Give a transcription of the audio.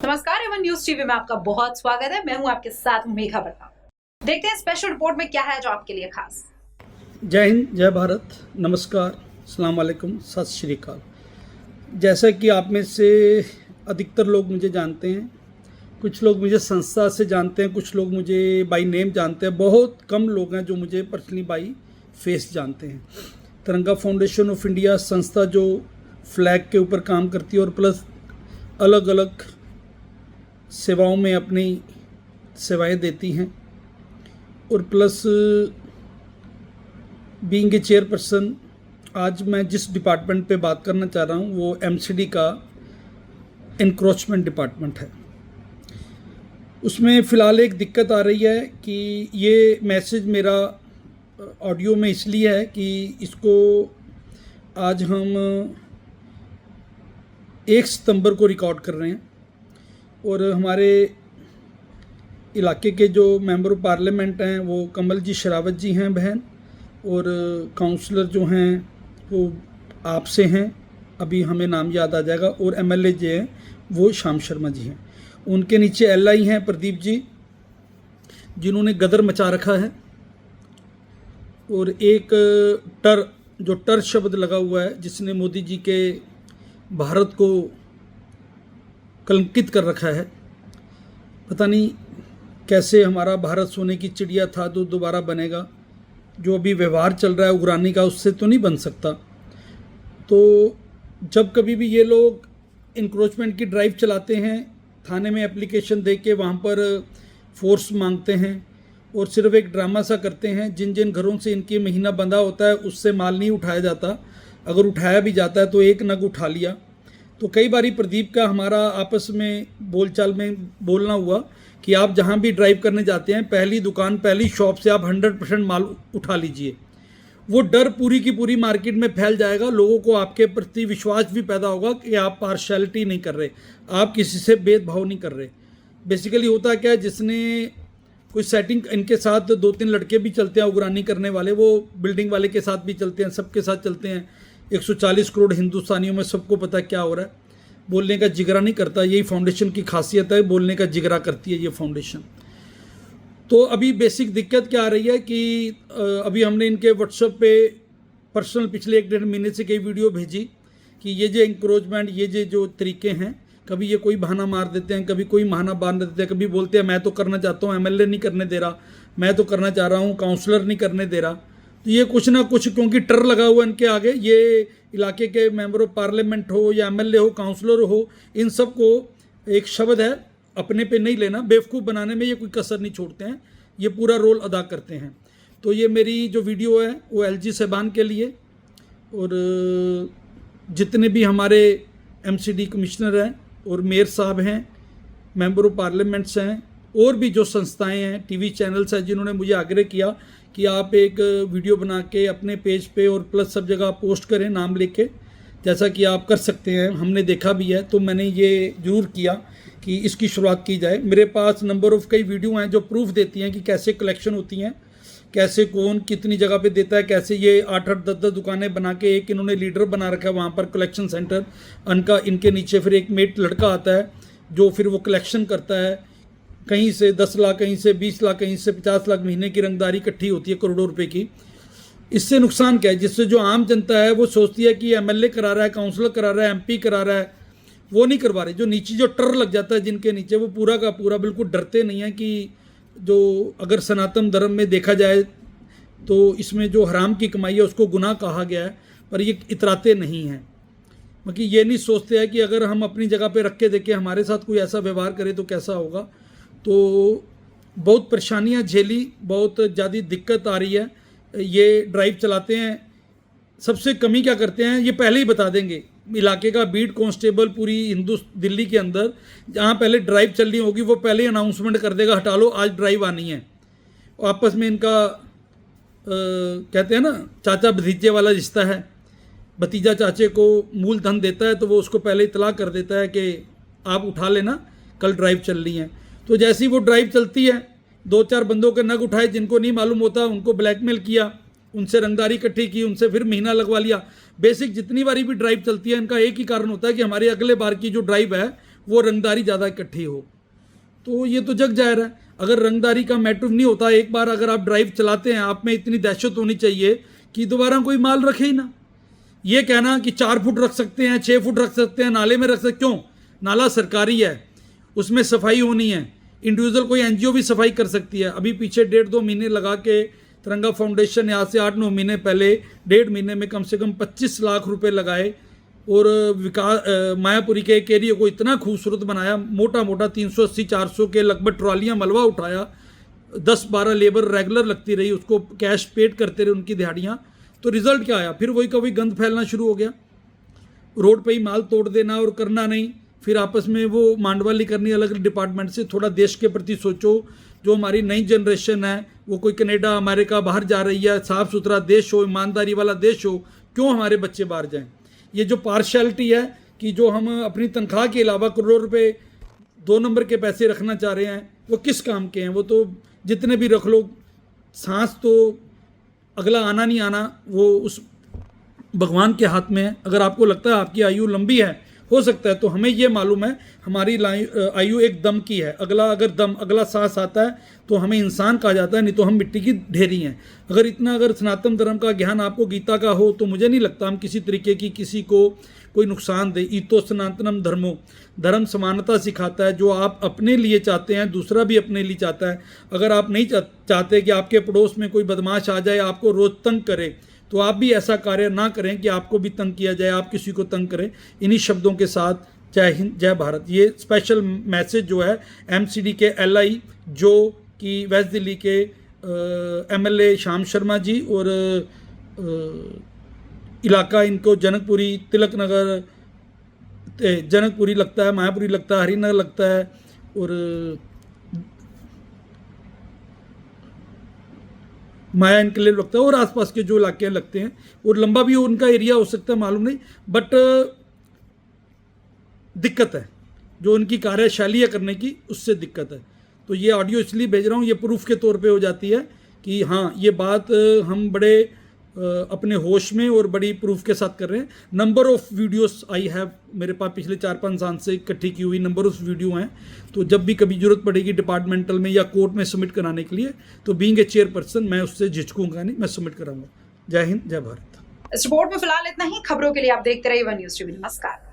नमस्कार, Avon news TV में आपका बहुत स्वागत है। मैं हूं आपके साथ मेघा वर्मा। देखते हैं स्पेशल रिपोर्ट में क्या है जो आपके लिए खास। जय हिंद, जय भारत, नमस्कार, अस्सलाम वालेकुम, सत श्री अकाल। जैसा कि आप में से अधिकतर लोग मुझे जानते हैं, कुछ लोग मुझे संस्था से जानते हैं, कुछ लोग मुझे बाई नेम जानते हैं, बहुत कम लोग हैं जो मुझे पर्सनली बाई फेस जानते हैं। तिरंगा फाउंडेशन ऑफ इंडिया संस्था जो फ्लैग के ऊपर काम करती है और प्लस अलग अलग सेवाओं में अपनी सेवाएं देती हैं, और प्लस बीइंग ए चेयरपर्सन आज मैं जिस डिपार्टमेंट पे बात करना चाह रहा हूँ वो एमसीडी का इंक्रोचमेंट डिपार्टमेंट है। उसमें फ़िलहाल एक दिक्कत आ रही है कि ये मैसेज मेरा ऑडियो में इसलिए है कि इसको आज हम 1 सितंबर को रिकॉर्ड कर रहे हैं, और हमारे इलाके के जो मेंबर ऑफ पार्लियामेंट हैं वो कमल जी शरावत जी हैं बहन, और काउंसलर जो हैं वो आपसे हैं, अभी हमें नाम याद आ जाएगा, और एमएलए जो हैं वो श्याम शर्मा जी हैं। उनके नीचे एलआई हैं प्रदीप जी, जिन्होंने गदर मचा रखा है, और एक टर शब्द लगा हुआ है जिसने मोदी जी के भारत को कलंकित कर रखा है। पता नहीं कैसे हमारा भारत सोने की चिड़िया था तो दोबारा बनेगा। जो अभी व्यवहार चल रहा है उग्रानी का, उससे तो नहीं बन सकता। तो जब कभी भी ये लोग इंक्रोचमेंट की ड्राइव चलाते हैं, थाने में एप्लीकेशन दे के वहाँ पर फोर्स मांगते हैं और सिर्फ एक ड्रामा सा करते हैं। जिन जिन घरों से इनकी महीना बंधा होता है उससे माल नहीं उठाया जाता, अगर उठाया भी जाता है तो एक नग उठा लिया। तो कई बारी प्रदीप का हमारा आपस में बोलचाल में बोलना हुआ कि आप जहाँ भी ड्राइव करने जाते हैं पहली दुकान पहली शॉप से आप 100% माल उठा लीजिए। वो डर पूरी की पूरी मार्केट में फैल जाएगा, लोगों को आपके प्रति विश्वास भी पैदा होगा कि आप पार्शियलिटी नहीं कर रहे, आप किसी से भेदभाव नहीं कर रहे। बेसिकली होता क्या है, जिसने कोई सेटिंग, इनके साथ 2-3 लड़के भी चलते हैं उग्रानी करने वाले, वो बिल्डिंग वाले के साथ भी चलते हैं, सबके साथ चलते हैं। 140 करोड़ हिंदुस्तानियों में सबको पता क्या हो रहा है। बोलने का जिगरा नहीं करता, यही फाउंडेशन की खासियत है, बोलने का जिगरा करती है ये फाउंडेशन। तो अभी बेसिक दिक्कत क्या आ रही है कि अभी हमने इनके व्हाट्सएप पे पर्सनल पिछले 1-1.5 महीने से कई वीडियो भेजी कि ये जो इंक्रोचमेंट, ये जो तरीके हैं, कभी ये कोई बहाना मार देते हैं, कभी कोई बहाना बांध देते हैं, कभी बोलते हैं मैं तो करना चाहता हूँ, एमएलए नहीं करने दे रहा, मैं तो करना चाह रहा हूँ, काउंसलर नहीं करने दे रहा। तो ये कुछ ना कुछ, क्योंकि टर लगा हुआ इनके आगे, ये इलाके के मेंबर ऑफ पार्लियामेंट हो या एमएलए हो, काउंसलर हो, इन सब को एक शब्द है अपने पे नहीं लेना, बेवकूफ़ बनाने में ये कोई कसर नहीं छोड़ते हैं, ये पूरा रोल अदा करते हैं। तो ये मेरी जो वीडियो है वो एलजी साहबान के लिए, और जितने भी हमारे एमसीडी कमिश्नर हैं और मेयर साहब हैं, मेंबर ऑफ पार्लियामेंट्स हैं, और भी जो संस्थाएं हैं, टीवी चैनल्स हैं, जिन्होंने मुझे आग्रह किया कि आप एक वीडियो बना के अपने पेज पे और प्लस सब जगह पोस्ट करें नाम लेके, जैसा कि आप कर सकते हैं, हमने देखा भी है। तो मैंने ये ज़रूर किया कि इसकी शुरुआत की जाए। मेरे पास नंबर ऑफ़ कई वीडियो हैं जो प्रूफ देती हैं कि कैसे कलेक्शन होती हैं, कैसे कौन कितनी जगह पे देता है, कैसे ये 8-8, 10-10 दुकाानें बना के एक इन्होंने लीडर बना रखा है वहाँ पर कलेक्शन सेंटर उनका। इनके नीचे फिर एक मेट लड़का आता है जो फिर वो कलेक्शन करता है, कहीं से 10 लाख, कहीं से 20 लाख, कहीं से 50 लाख महीने की रंगदारी इकट्ठी होती है करोड़ों रुपए की। इससे नुकसान क्या है, जिससे जो आम जनता है वो सोचती है कि एमएलए करा रहा है, काउंसलर करा रहा है, एमपी करा रहा है, वो नहीं करवा रहे। जो नीचे जो टर लग जाता है जिनके नीचे, वो पूरा का पूरा बिल्कुल डरते नहीं है कि जो अगर सनातन धर्म में देखा जाए तो इसमें जो हराम की कमाई है उसको गुनाह कहा गया है, पर ये इतराते नहीं हैं। बाकी ये नहीं सोचते हैं कि अगर हम अपनी जगह पे रख के देखें, हमारे साथ कोई ऐसा व्यवहार करे तो कैसा होगा। तो बहुत परेशानियां झेली, बहुत ज़्यादा दिक्कत आ रही है। ये ड्राइव चलाते हैं, सबसे कमी क्या करते हैं ये पहले ही बता देंगे। इलाके का बीट कांस्टेबल पूरी दिल्ली के अंदर जहाँ पहले ड्राइव चलनी होगी वो पहले ही अनाउंसमेंट कर देगा, हटा लो आज ड्राइव आनी है। आपस में इनका कहते हैं ना चाचा भतीजे वाला रिश्ता है, भतीजा चाचे को मूलधन देता है तो वो उसको पहले इतला कर देता है कि आप उठा लेना, कल ड्राइव चल रही है। तो जैसी वो ड्राइव चलती है, 2-4 बंदों के नग उठाए, जिनको नहीं मालूम होता उनको ब्लैकमेल किया, उनसे रंगदारी इकट्ठी की, उनसे फिर महीना लगवा लिया। बेसिक जितनी बारी भी ड्राइव चलती है इनका एक ही कारण होता है कि हमारी अगले बार की जो ड्राइव है वो रंगदारी ज़्यादा इकट्ठी हो। तो ये तो जग जाहिर है, अगर रंगदारी का मैटर नहीं होता, एक बार अगर आप ड्राइव चलाते हैं, आप में इतनी दहशत होनी चाहिए कि दोबारा कोई माल रखे ही ना। ये कहना कि 4 फुट रख सकते हैं, 6 फुट रख सकते हैं, नाले में रख सकते, क्यों? नाला सरकारी है, उसमें सफाई होनी है, इंडिविजुअल कोई एनजीओ भी सफाई कर सकती है। अभी पीछे 1.5-2 महीने लगा के तिरंगा फाउंडेशन यहाँ से 8-9 महीने पहले 1.5 महीने में कम से कम 25 लाख रुपए लगाए और मायापुरी के एक एरिया को इतना खूबसूरत बनाया। मोटा मोटा 380-400 के लगभग ट्रॉलियाँ मलबा उठाया, 10-12 लेबर रेगुलर लगती रही, उसको कैश पेड करते रहे उनकी दिहाड़ियाँ। तो रिजल्ट क्या आया? फिर वही कभी गंद फैलना शुरू हो गया, रोड पे ही माल तोड़ देना और करना नहीं, फिर आपस में वो मांडवाली करनी अलग डिपार्टमेंट से। थोड़ा देश के प्रति सोचो, जो हमारी नई जनरेशन है वो कोई कनेडा अमेरिका बाहर जा रही है, साफ़ सुथरा देश हो, ईमानदारी वाला देश हो, क्यों हमारे बच्चे बाहर जाएं? ये जो पार्शलिटी है कि जो हम अपनी तनख्वाह के अलावा करोड़ रुपए 2 नंबर के पैसे रखना चाह रहे हैं, वो किस काम के हैं? वो तो जितने भी रख लो, सांस तो अगला आना नहीं आना वो उस भगवान के हाथ में है। अगर आपको लगता है आपकी आयु लंबी है, हो सकता है, तो हमें ये मालूम है हमारी आयु एक दम की है। अगला सांस आता है तो हमें इंसान कहा जाता है, नहीं तो हम मिट्टी की ढेरी हैं। अगर सनातन धर्म का ज्ञान आपको गीता का हो तो मुझे नहीं लगता हम किसी तरीके की किसी को कोई नुकसान दे। ईतो सनातनम धर्मो, धर्म समानता सिखाता है। जो आप अपने लिए चाहते हैं दूसरा भी अपने लिए चाहता है। अगर आप नहीं चाहते कि आपके पड़ोस में कोई बदमाश आ जाए, आपको रोज तंग करे, तो आप भी ऐसा कार्य ना करें कि आपको भी तंग किया जाए, आप किसी को तंग करें। इन्हीं शब्दों के साथ जय हिंद, जय भारत। ये स्पेशल मैसेज जो है एमसीडी के एलआई जो कि वेस्ट दिल्ली के एमएलए श्याम शर्मा जी और इलाका इनको जनकपुरी, तिलक नगर, जनकपुरी लगता है, मायापुरी लगता है, हरिनगर लगता है और माया इनके लगता है और आसपास के जो इलाके लगते हैं। और लंबा भी उनका एरिया हो सकता है, मालूम नहीं, बट दिक्कत है जो उनकी कार्यशैली है करने की, उससे दिक्कत है। तो ये ऑडियो इसलिए भेज रहा हूँ, ये प्रूफ के तौर पे हो जाती है कि हाँ ये बात हम बड़े अपने होश में और बड़ी प्रूफ के साथ कर रहे हैं। Number of videos I have, मेरे पास पिछले 4-5 साल से इकट्ठी की हुई नंबर ऑफ़ वीडियो हैं। तो जब भी कभी जरूरत पड़ेगी डिपार्टमेंटल में या कोर्ट में सबमिट कराने के लिए, तो बीइंग ए चेयरपर्सन मैं उससे झिझकूंगा नहीं, मैं सबमिट कराऊंगा। जय हिंद, जय भारत। इस रिपोर्ट में फिलहाल इतना ही। खबरों के लिए आप देखते रहिए वन न्यूज़ टीवी। नमस्कार।